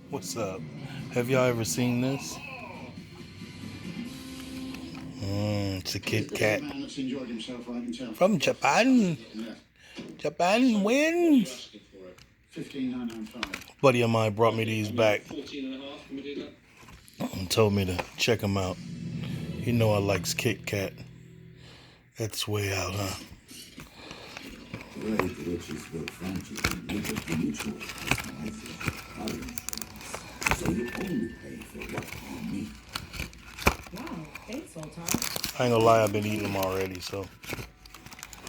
What's up? Have y'all ever seen this? It's a Kit Kat from Japan. Japan wins. Buddy of mine brought me these back and told me to check them out. You know I likes Kit Kat. That's way out, huh? So you only pay for what you need. Wow, thanks, Sultan. I ain't gonna lie, I've been eating them already, so.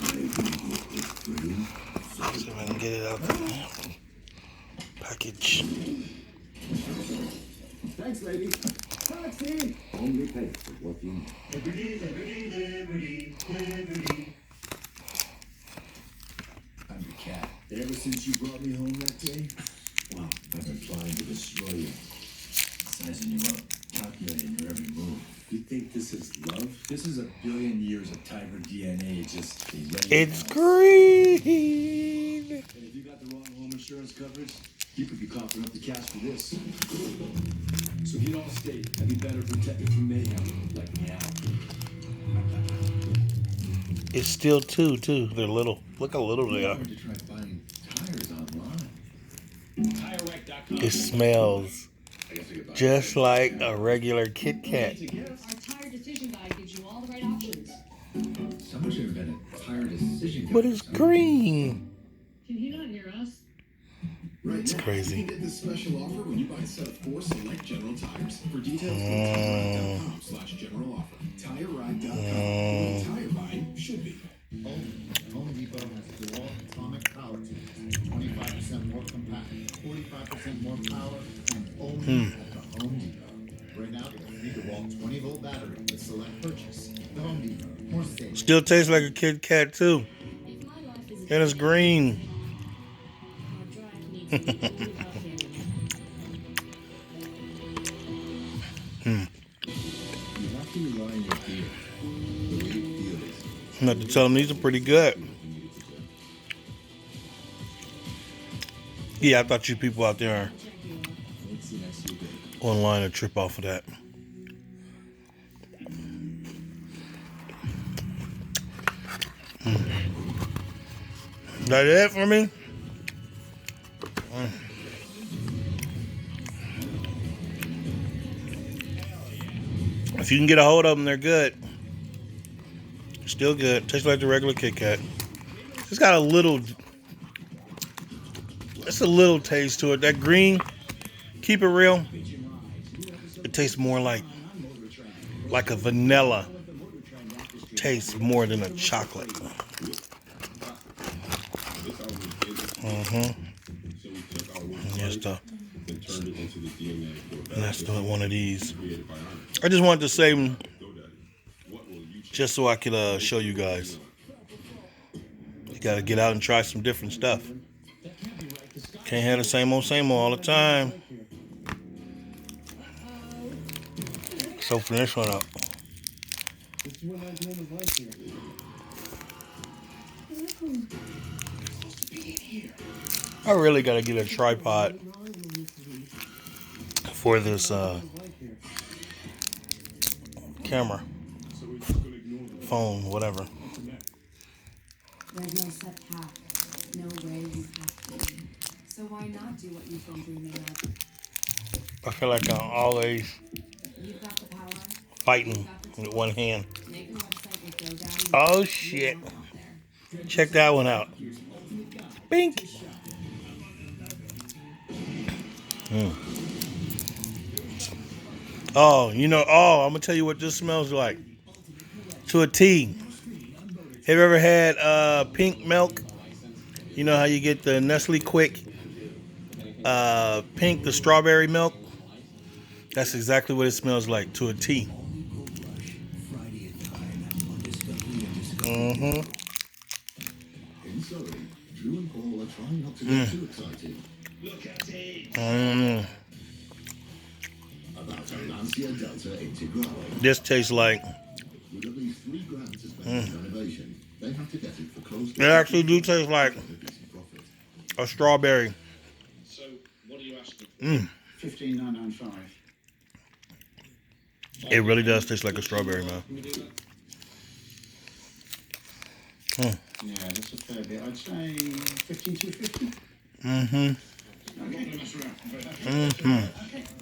See if I can get it out the package. Thanks, lady. Taxi! Only pay for what you need. I'm your cat. Ever since you brought me home that day, wow, I've been trying to destroy you. Sizing you up, calculating your every move. You think this is love? This is a billion years of tiger DNA just It's green! And if you got the wrong home insurance coverage, you could be coughing up the cash for this. So get all state and be better protected from mayhem, like meow. It's still two, too. They're little. Look how little they are. To try finding tires online. It smells just like a regular Kit Kat. Our tire decision guide gives you all the right options. Someone should invent a tire decision guide. But it's green. Can he not hear us? Right It's now, crazy. you can get this special offer when you buy a set of 4 select General tires. For details, go to TireRide.com/general offer. TireRide.com. The tire buying should be. Home Depot has dual atomic power tools, 25% more compact, 45% more power, and only at the Home Depot. Right now, get a free DeWalt 20-volt battery with select purchase. The Home Depot, more safe. Still tastes like a Kit Kat, too. And it's green. You have to rely on your fear. The way it feels. Not to tell them these are pretty good. Yeah, I thought you people out there online would trip off of that. That it for me? If you can get a hold of them, they're good. Still good. Tastes like the regular Kit Kat. It's got a little taste to it. That green, keep it real. It tastes more like a vanilla taste more than a chocolate. And that's one of these. I just wanted to say them just so I could show you guys. You gotta get out and try some different stuff. Can't have the same old all the time. So open this one up. I really gotta get a tripod for this camera, phone, whatever. There's no set path, no way you have to. So why not do what you've been dreaming of? I feel like I'm always You've got the power. fighting with one hand. Make a website with GoDaddy. Oh shit. Check that one out. Bink. Oh, I'm gonna tell you what this smells like. To a T. Have you ever had pink milk? You know how you get the Nestle Quick pink, the strawberry milk? That's exactly what it smells like, to a T. This tastes like. It actually do taste like a strawberry. So, what are you asking for? $15.995. It really does taste like a strawberry, man. Yeah, that's a fair bit. I'd say $15,250. Mm-hmm. Okay.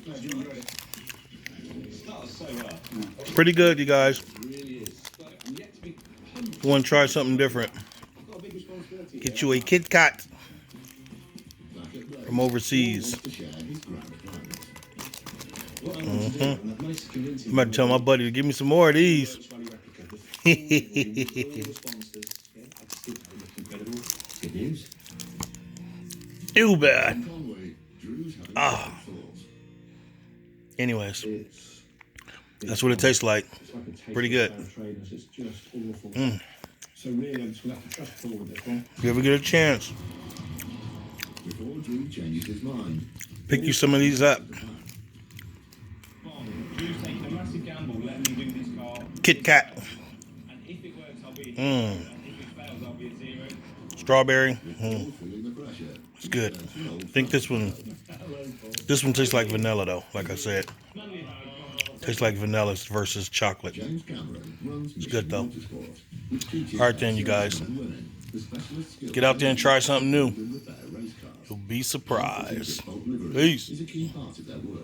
Glad you enjoyed it. Pretty good, you guys. Want to try something different? Get you a Kit Kat from overseas. I'm about to tell my buddy to give me some more of these. Too bad. Ah. Anyways, that's what it tastes like. Pretty good. So really, I just have to trust forward this one. If you ever get a chance, Before Drew changes his mind. pick you some of these up. Drew's taking a massive gamble letting me do this car. Kit Kat. And if it works, I'll be a zero. Mm. And if it fails, I'll be a zero. Strawberry. Feeling the pressure. It's good. I think this one tastes like vanilla though, like I said. Tastes like vanilla versus chocolate. James Cameron runs It's good though. Motorsport, which teaches All right then, you guys. women the specialist skills Get out there and try something new. to repair race cars. You'll be surprised. Fault livery Peace. is a key part of their work.